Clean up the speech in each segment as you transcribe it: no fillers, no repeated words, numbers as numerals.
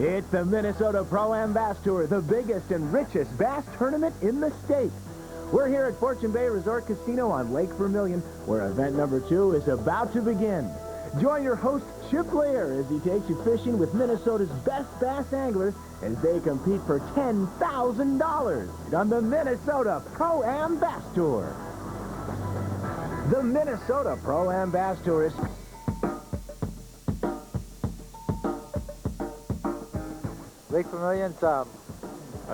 It's the Minnesota Pro-Am Bass Tour, the biggest and richest bass tournament in the state. We're here at Fortune Bay Resort Casino on Lake Vermilion, where event number 2 is about to begin. Join your host, Chip Lear, as he takes you fishing with Minnesota's best bass anglers as they compete for $10,000 on the Minnesota Pro-Am Bass Tour. The Minnesota Pro-Am Bass Tour is... Lake Vermilion's a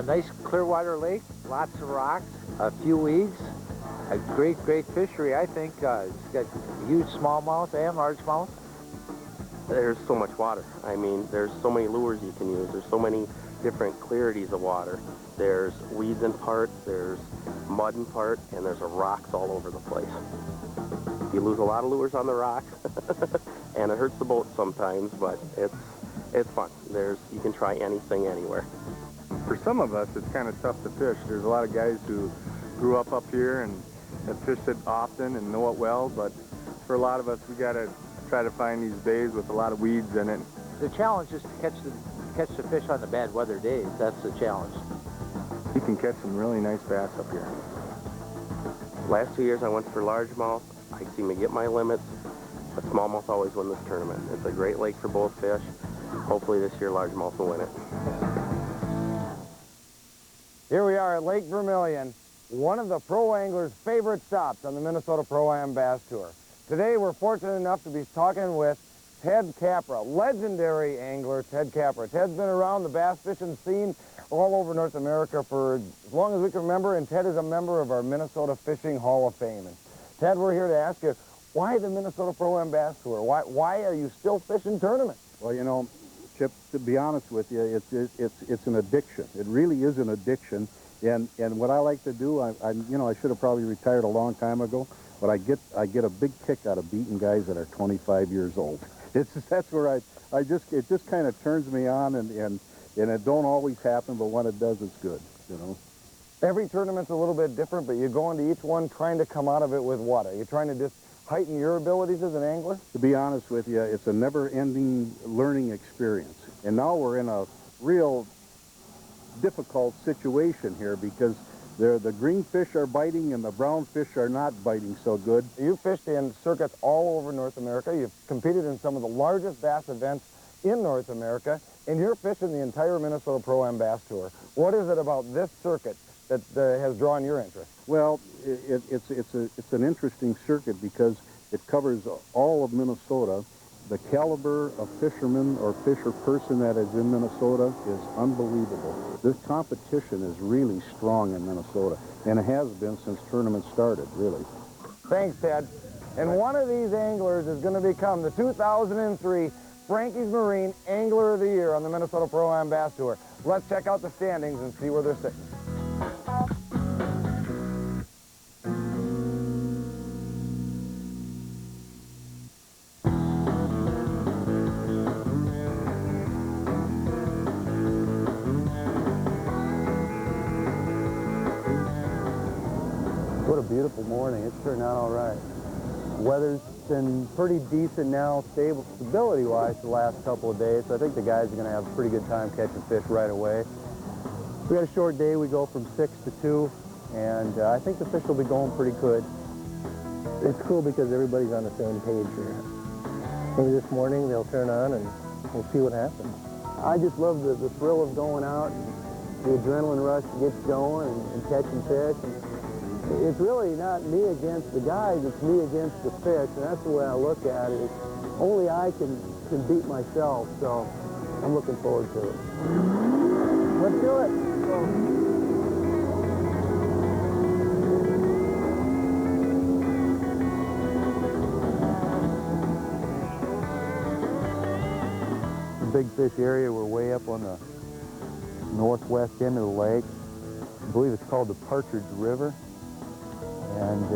nice clear water lake, lots of rocks, a few weeds, a great fishery, I think. It's got huge smallmouth and largemouth. There's so much water. I mean, there's so many lures you can use. There's so many different clarities of water. There's weeds in part, there's mud in part, and there's rocks all over the place. You lose a lot of lures on the rocks, and it hurts the boat sometimes, but it's fun. You can try anything anywhere. For some of us, it's kind of tough to fish. There's a lot of guys who grew up here and have fished it often and know it well, but for a lot of us, we got to try to find these bays with a lot of weeds in it. The challenge is to catch the fish on the bad weather days. That's the challenge. You can catch some really nice bass up here. Last 2 years, I went for largemouth. I seem to get my limits, but smallmouth always win this tournament. It's a great lake for both fish. Hopefully this year largemouth will win it. Here we are at Lake Vermilion, one of the pro anglers' favorite stops on the Minnesota Pro-Am Bass Tour. Today we're fortunate enough to be talking with Ted Capra, legendary angler Ted Capra. Ted's been around the bass fishing scene all over North America for as long as we can remember, and Ted is a member of our Minnesota Fishing Hall of Fame. And Ted, we're here to ask you, why the Minnesota Pro-Am Bass Tour? Why are you still fishing tournaments? Well, you know, Chip, to be honest with you, it's an addiction. It really is an addiction. And what I like to do, I should have probably retired a long time ago, but I get a big kick out of beating guys that are 25 years old. That's where it just kind of turns me on, and it don't always happen, but when it does, it's good, you know. Every tournament's a little bit different, but you go into each one trying to come out of it with what? Are you trying to just heighten your abilities as an angler? To be honest with you, it's a never-ending learning experience. And now we're in a real difficult situation here because the green fish are biting and the brown fish are not biting so good. You've fished in circuits all over North America. You've competed in some of the largest bass events in North America, and you're fishing the entire Minnesota Pro-Am Bass Tour. What is it about this circuit that has drawn your interest? Well, it's an interesting circuit because it covers all of Minnesota. The caliber of fisherman or fisher person that is in Minnesota is unbelievable. This competition is really strong in Minnesota, and it has been since tournaments started, really. Thanks, Ted. And one of these anglers is going to become the 2003 Frankie's Marine Angler of the Year on the Minnesota Pro-Am Bass Tour. Let's check out the standings and see where they're sitting. What a beautiful morning. It's turned out all right. Weather's been pretty decent now, stability-wise, the last couple of days, so I think the guys are going to have a pretty good time catching fish right away. We had a short day. We go from 6 to 2, and I think the fish will be going pretty good. It's cool because everybody's on the same page here. Maybe this morning they'll turn on and we'll see what happens. I just love the thrill of going out, and the adrenaline rush gets going and catching fish. It's really not me against the guys, it's me against the fish, and that's the way I look at it. Only I can beat myself, so I'm looking forward to it. Let's do it. The big fish area, we're way up on the northwest end of the lake. I believe it's called the Partridge River. And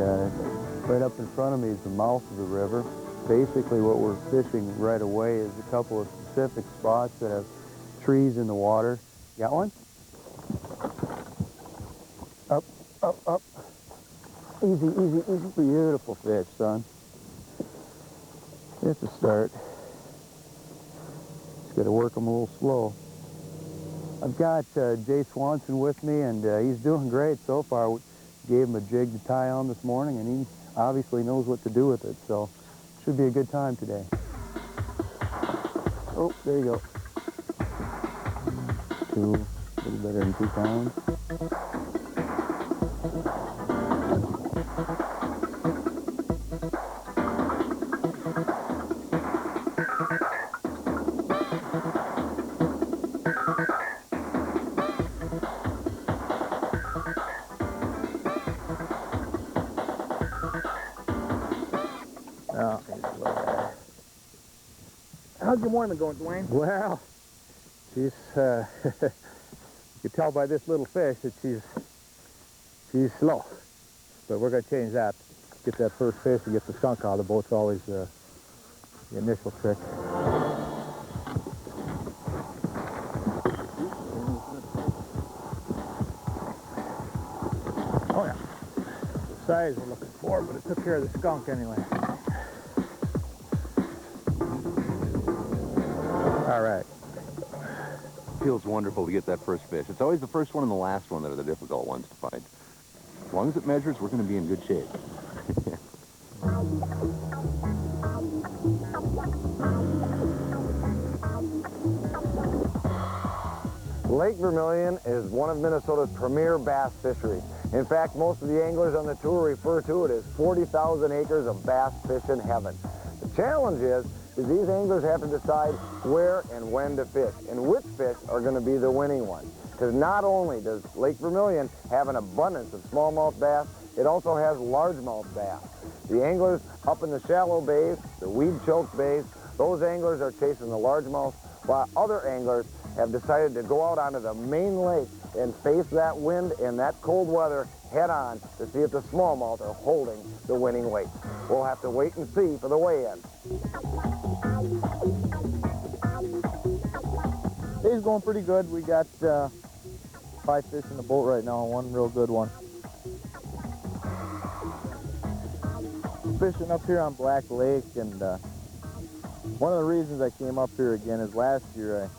right up in front of me is the mouth of the river. Basically what we're fishing right away is a couple of specific spots that have trees in the water. Got one? Up, up, up. Easy, easy, easy. Beautiful fish, son. It's a start. Just got to work them a little slow. I've got Jay Swanson with me, and he's doing great so far. We gave him a jig to tie on this morning, and he obviously knows what to do with it, so should be a good time today. Oh, there you go. A little better than 2 pounds. Oh, he's a little better. How's your morning going, Dwayne? Well, she's, you can tell by this little fish that she's slow. But we're going to change that. Get that first fish and get the skunk out of the boat's always the initial trick. Oh yeah, the size we're looking for, but it took care of the skunk anyway. All right. Feels wonderful to get that first fish. It's always the first one and the last one that are the difficult ones to find. As long as it measures, we're going to be in good shape. Lake Vermilion is one of Minnesota's premier bass fisheries. In fact, most of the anglers on the tour refer to it as 40,000 acres of bass fishing heaven. The challenge is these anglers have to decide where and when to fish, and which fish are going to be the winning ones. Because not only does Lake Vermilion have an abundance of smallmouth bass, it also has largemouth bass. The anglers up in the shallow bays, the weed-choked bays, those anglers are chasing the largemouth, while other anglers have decided to go out onto the main lake and face that wind and that cold weather head on to see if the smallmouth are holding the winning weight. We'll have to wait and see for the weigh-in. Day's going pretty good. We got 5 fish in the boat right now, one real good one. Fishing up here on Black Lake, and one of the reasons I came up here again is last year I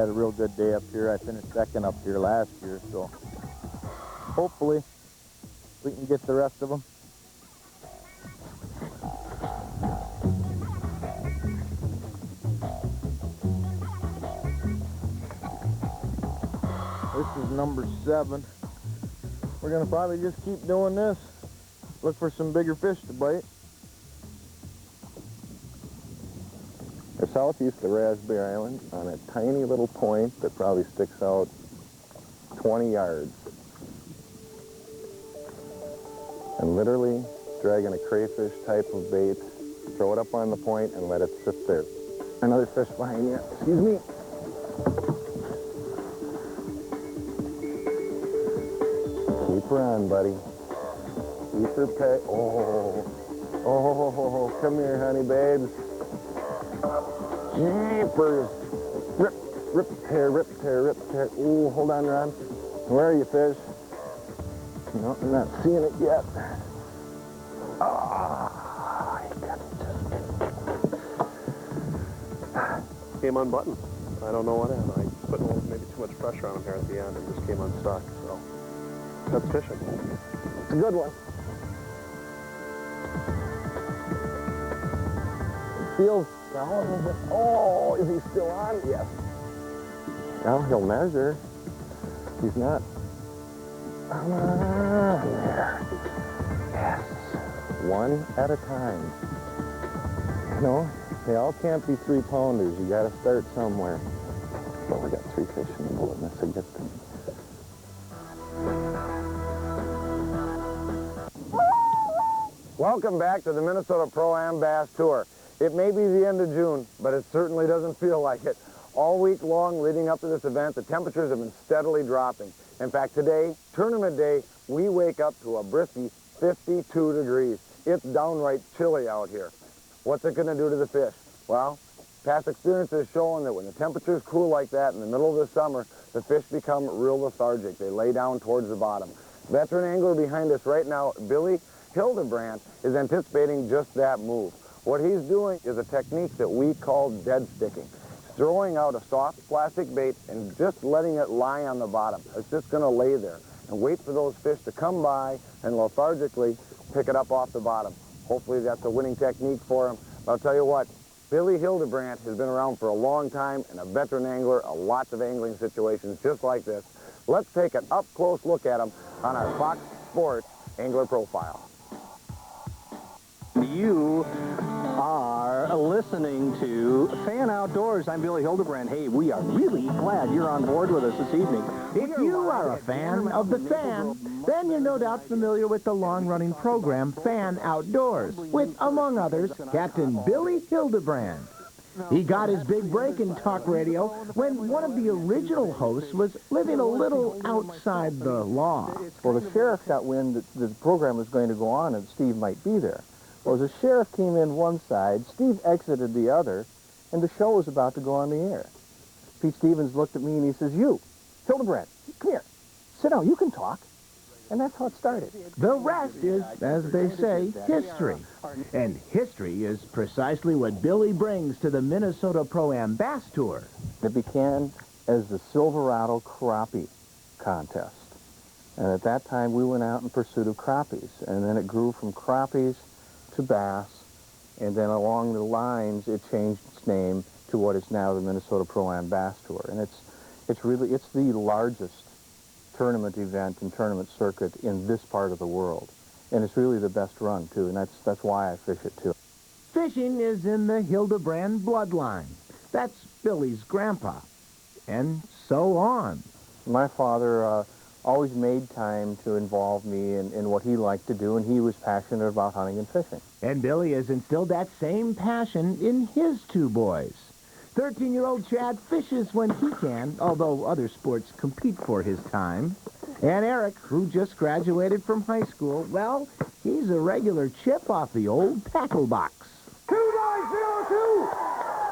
had a real good day up here. I finished second up here last year, so hopefully we can get the rest of them. This is number 7. We're gonna probably just keep doing this. Look for some bigger fish to bite. We're southeast of Raspberry Island on a tiny little point that probably sticks out 20 yards. And literally dragging a crayfish type of bait, throw it up on the point and let it sit there. Another fish behind you. Excuse me. Keep her on, buddy. Keep her pet. Oh, come here, honey babes. Jeepers. Rip, tear, rip, tear, rip, tear. Ooh, hold on, Ron. Where are you, fish? No, I'm not seeing it yet. Ah, you got it. Came unbuttoned. I don't know what happened. I put maybe too much pressure on him here at the end and just came unstuck, so that's fishing. It's a good one. It feels solid. Oh, is he still on? Yes. Now he'll measure. He's not. Come on there. Yes. One at a time. You know, they all can't be 3-pounders. You got to start somewhere. But we got 3 fish in the boat, and that's a good thing. Welcome back to the Minnesota Pro-Am Bass Tour. It may be the end of June, but it certainly doesn't feel like it. All week long leading up to this event, the temperatures have been steadily dropping. In fact, today, tournament day, we wake up to a brisky 52 degrees. It's downright chilly out here. What's it going to do to the fish? Well, past experience has shown that when the temperatures cool like that in the middle of the summer, the fish become real lethargic. They lay down towards the bottom. Veteran angler behind us right now, Billy Hildebrand, is anticipating just that move. What he's doing is a technique that we call dead sticking. throwing out a soft plastic bait and just letting it lie on the bottom. It's just going to lay there and wait for those fish to come by and lethargically pick it up off the bottom. Hopefully that's a winning technique for him. But I'll tell you what, Billy Hildebrandt has been around for a long time and a veteran angler, lots of angling situations just like this. Let's take an up-close look at him on our Fox Sports Angler Profile. You are listening to Fan Outdoors. I'm Billy Hildebrandt. Hey, we are really glad you're on board with us this evening. If you are a fan of the Fan, then you're no doubt familiar with the long-running program Fan Outdoors, with, among others, Captain Billy Hildebrandt. He got his big break in talk radio when one of the original hosts was living a little outside the law. Well, the sheriff got wind that the program was going to go on and Steve might be there. Well, the sheriff came in one side, Steve exited the other, and the show was about to go on the air. Pete Stevens looked at me and he says, "You, Hildebrandt, come here. Sit down, you can talk." And that's how it started. The rest is, as they say, history. And history is precisely what Billy brings to the Minnesota Pro-Am Bass Tour. It began as the Silverado Crappie Contest. And at that time, we went out in pursuit of crappies. And then it grew from crappies to bass, and then along the lines it changed its name to what is now the Minnesota Pro-Am Bass Tour. And it's the largest tournament event and tournament circuit in this part of the world. And it's really the best run too, and that's why I fish it too. Fishing is in the Hildebrandt bloodline. That's Billy's grandpa. And so on. My father always made time to involve me in what he liked to do, and he was passionate about hunting and fishing. And Billy has instilled that same passion in his two boys. 13-year-old Chad fishes when he can, although other sports compete for his time. And Eric, who just graduated from high school, well, he's a regular chip off the old tackle box. 2902!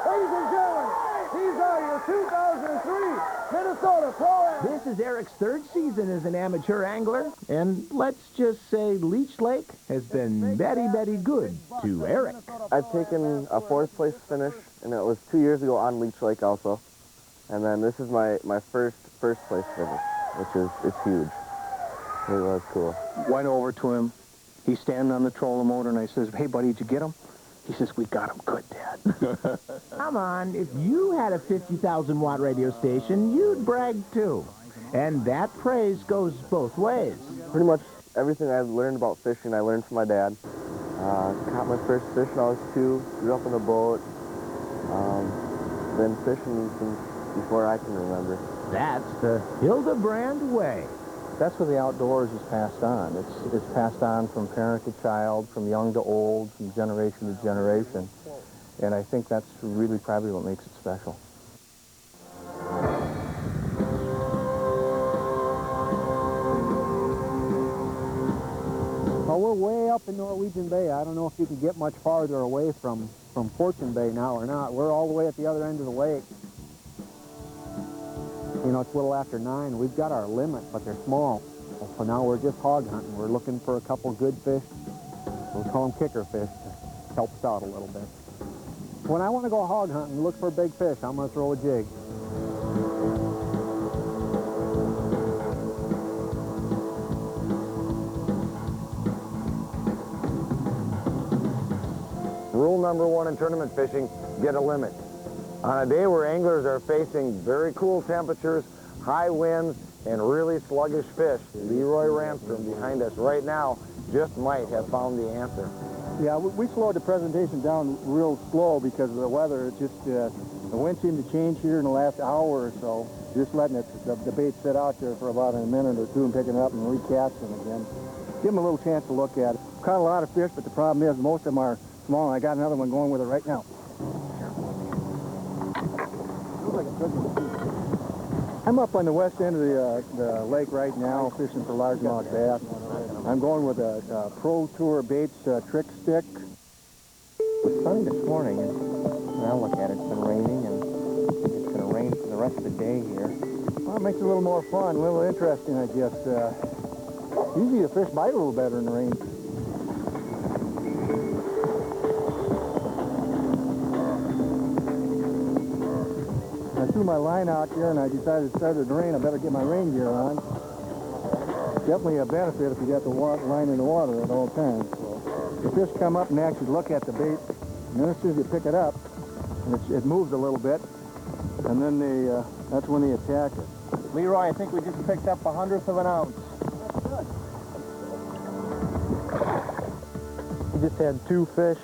Ladies and gentlemen, these are your 2003 Minnesota Pro-Am. This is Eric's third season as an amateur angler, and let's just say Leech Lake has been very good to Eric. I've taken a 4th place finish, and it was 2 years ago on Leech Lake also. And then this is my first place finish, which is huge. It was cool. Went over to him. He's standing on the trolling motor, and I says, "Hey, buddy, did you get him?" He says, "We got him good, Dad." Come on, if you had a 50,000-watt radio station, you'd brag too. And that praise goes both ways. Pretty much everything I've learned about fishing, I learned from my dad. Caught my first fish when I was 2, grew up on a boat. Been fishing since before I can remember. That's the Hildebrandt way. That's where the outdoors is passed on. It's passed on from parent to child, from young to old, from generation to generation. And I think that's really probably what makes it special. Well, we're way up in Norwegian Bay. I don't know if you can get much farther away from Fortune Bay now or not. We're all the way at the other end of the lake. You know, it's a little after 9. We've got our limit, but they're small. So now we're just hog hunting. We're looking for a couple good fish. We call them kicker fish to help us out a little bit. When I want to go hog hunting, look for big fish, I'm going to throw a jig. Rule number 1 in tournament fishing, get a limit. On a day where anglers are facing very cool temperatures, high winds, and really sluggish fish, Leroy Ramstrom behind us right now just might have found the answer. Yeah, we slowed the presentation down real slow because of the weather. It's just the wind seemed to change here in the last hour or so. Just letting the bait sit out there for about a minute or two and picking it up and recasting again. Give them a little chance to look at it. Caught a lot of fish, but the problem is most of them are small. I got another one going with it right now. I'm up on the west end of the lake right now, fishing for largemouth bass. I'm going with a Pro Tour Baits trick stick. It was sunny this morning, and when I look at it, it's been raining, and it's going to rain for the rest of the day here. Well, it makes it a little more fun, a little interesting, I guess. Usually the fish bite a little better in the rain. threw my line out here and I decided it started to rain. I better get my rain gear on. Definitely a benefit if you got the line in the water at all times. So the fish come up and actually look at the bait, and then as soon as you pick it up, and it moves a little bit, and then that's when they attack it. Leroy, I think we just picked up 1/100 of an ounce. We just had 2 fish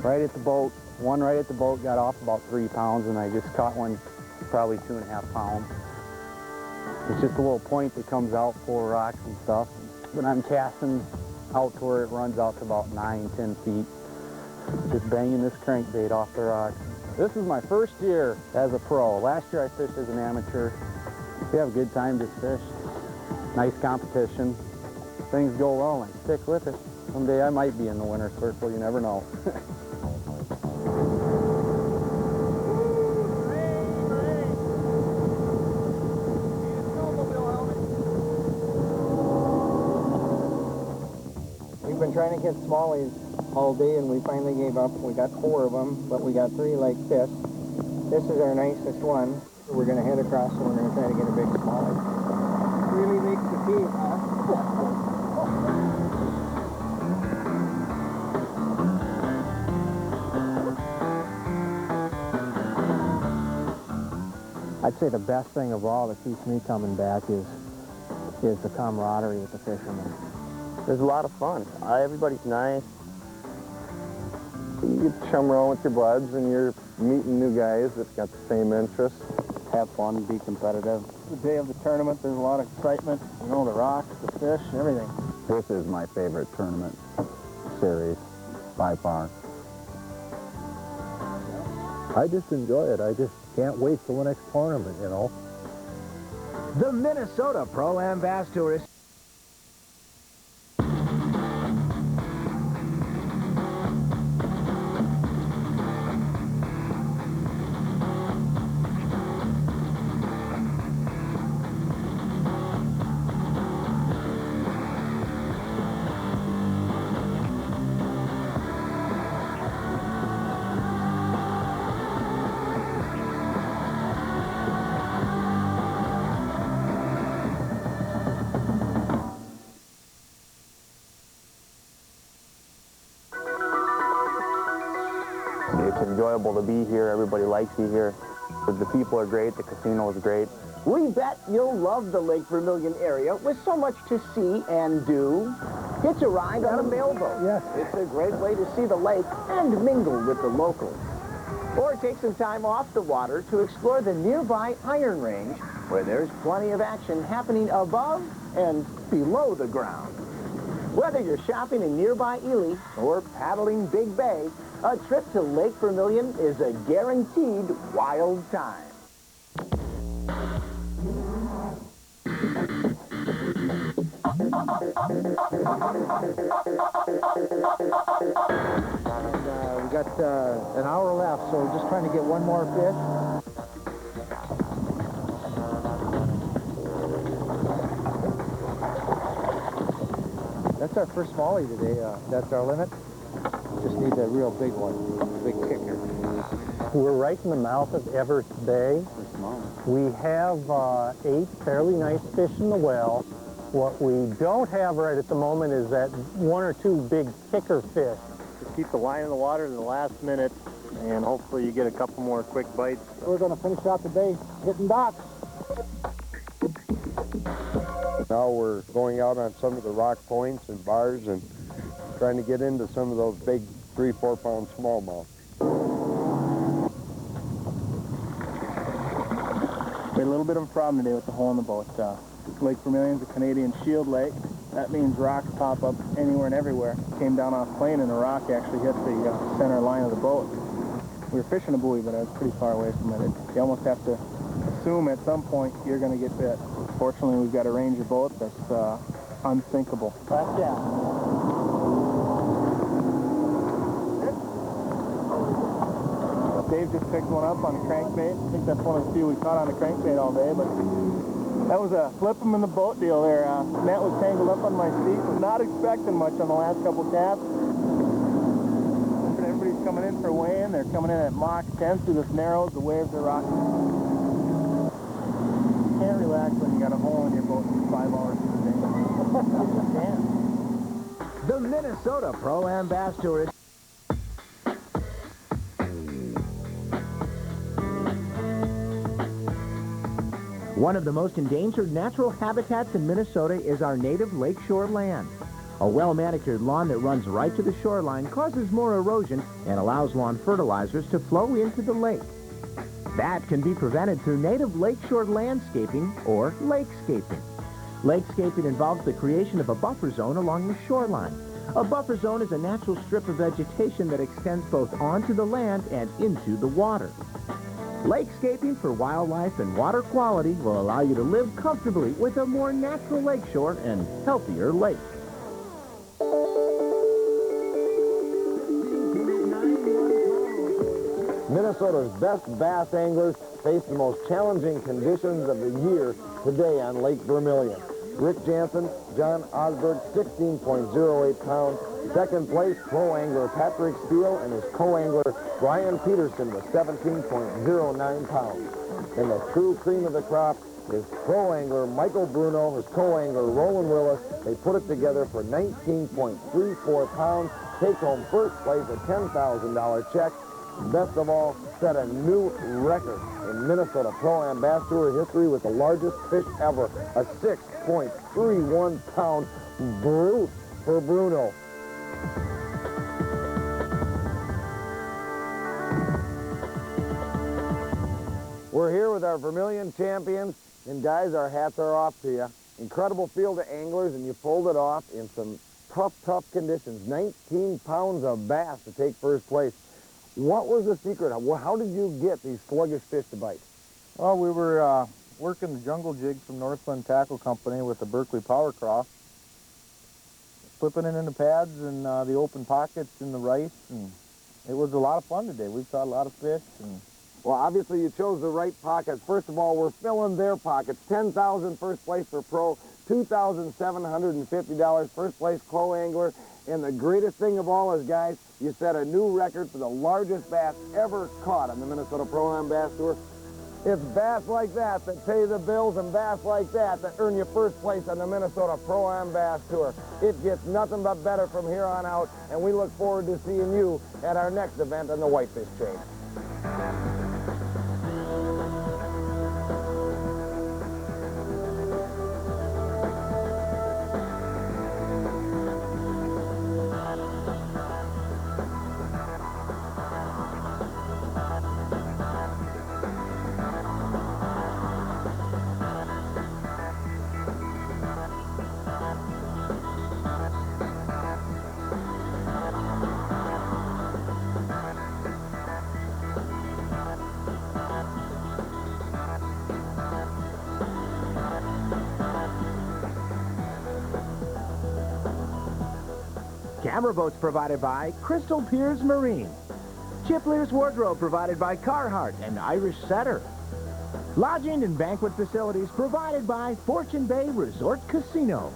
right at the boat. One right at the boat got off about 3 pounds, and I just caught one probably 2.5 pounds. It's just a little point that comes out for rocks and stuff. But I'm casting out to where it runs out to about 9-10 feet. Just banging this crankbait off the rocks. This is my first year as a pro. Last year I fished as an amateur. We have a good time to fish. Nice competition. Things go well and I stick with it. Someday I might be in the winner's circle, you never know. We've been trying to get smallies all day and we finally gave up. We got 4 of them, but we got 3 like this. This is our nicest one. We're going to head across and we're going to try to get a big smallie. Really makes the feed, huh? I'd say the best thing of all that keeps me coming back is the camaraderie with the fishermen. There's a lot of fun. Everybody's nice. You get to chum around with your buds and you're meeting new guys that got the same interests. Have fun, be competitive. The day of the tournament, there's a lot of excitement. You know, the rocks, the fish, everything. This is my favorite tournament series, by far. I just enjoy it. I just can't wait till the next tournament, you know. The Minnesota Pro-Am Bass Tour is It's enjoyable to be here. Everybody likes you here. The people are great. The casino is great. We bet you'll love the Lake Vermilion area with so much to see and do. Hitch a ride on a mailboat. Yes. It's a great way to see the lake and mingle with the locals. Or take some time off the water to explore the nearby Iron Range, where there's plenty of action happening above and below the ground. Whether you're shopping in nearby Ely or paddling Big Bay, a trip to Lake Vermilion is a guaranteed wild time. We got an hour left, so we're just trying to get one more fish. That's our first smallie today. That's our limit. Just need a real big one, big kicker. We're right in the mouth of Everett Bay. We have 8 fairly nice fish in the well. What we don't have right at the moment is that 1 or 2 big kicker fish. Just keep the line in the water to the last minute, and hopefully you get a couple more quick bites. We're going to finish out the day hitting docks. Now we're going out on some of the rock points and bars and trying to get into some of those big 3-4 pound smallmouth. We had a little bit of a problem today with the hole in the boat. Lake Vermilion's a Canadian shield lake. That means rocks pop up anywhere and everywhere. Came down off plane and a rock actually hit the center line of the boat. We were fishing a buoy, but I was pretty far away from it. You almost have to assume at some point you're going to get bit. Fortunately, we've got a Ranger boat that's unsinkable. Left down. Dave just picked one up on a crankbait. I think that's one of the few we caught on a crankbait all day, but that was a flip them in the boat deal there. Net was tangled up on my seat. Was not expecting much on the last couple casts. Everybody's coming in for weigh-in. They're coming in at Mach 10 through the narrows. The waves are rocking. You can't relax when you got a hole in your boat for 5 hours a day. You just can't. The Minnesota Pro-Am Bass Tour is one of the most endangered natural habitats in Minnesota is our native lakeshore land. A well-manicured lawn that runs right to the shoreline causes more erosion and allows lawn fertilizers to flow into the lake. That can be prevented through native lakeshore landscaping or lakescaping. Lakescaping involves the creation of a buffer zone along the shoreline. A buffer zone is a natural strip of vegetation that extends both onto the land and into the water. Lakescaping for wildlife and water quality will allow you to live comfortably with a more natural lakeshore and healthier lake. Minnesota's best bass anglers face the most challenging conditions of the year today on Lake Vermilion. Rick Jansen, John Osberg, 16.08 pounds. Second place, pro angler Patrick Steele and his co-angler Brian Peterson with 17.09 pounds. And the true cream of the crop is pro angler Michael Bruno, his co-angler Roland Willis. They put it together for 19.34 pounds. Take home first place, a $10,000 check. Best of all, set a new record in Minnesota Pro-Am Bass Tour history with the largest fish ever, a 6.31 pound brute for Bruno. We're here with our Vermilion champions, and guys, our hats are off to you. Incredible field of anglers, and you pulled it off in some tough conditions. 19 pounds of bass to take first place. What was the secret? How did you get these sluggish fish to bite? Well, we were working the jungle jig from Northland Tackle Company with the Berkeley Power Cross, flipping it into pads and the open pockets in the rice, and it was a lot of fun today. We caught a lot of fish. And well, obviously you chose the right pockets. First of all, we're filling their pockets. $10,000 first place for pro, $2,750 first place co-angler. And the greatest thing of all is, guys, you set a new record for the largest bass ever caught on the Minnesota Pro-Am Bass Tour. It's bass like that that pay the bills, and bass like that that earn you first place on the Minnesota Pro-Am Bass Tour. It gets nothing but better from here on out, and we look forward to seeing you at our next event on the Whitefish Chain. Camera boats provided by Crystal Piers Marine. Chipler's wardrobe provided by Carhartt and Irish Setter. Lodging and banquet facilities provided by Fortune Bay Resort Casino.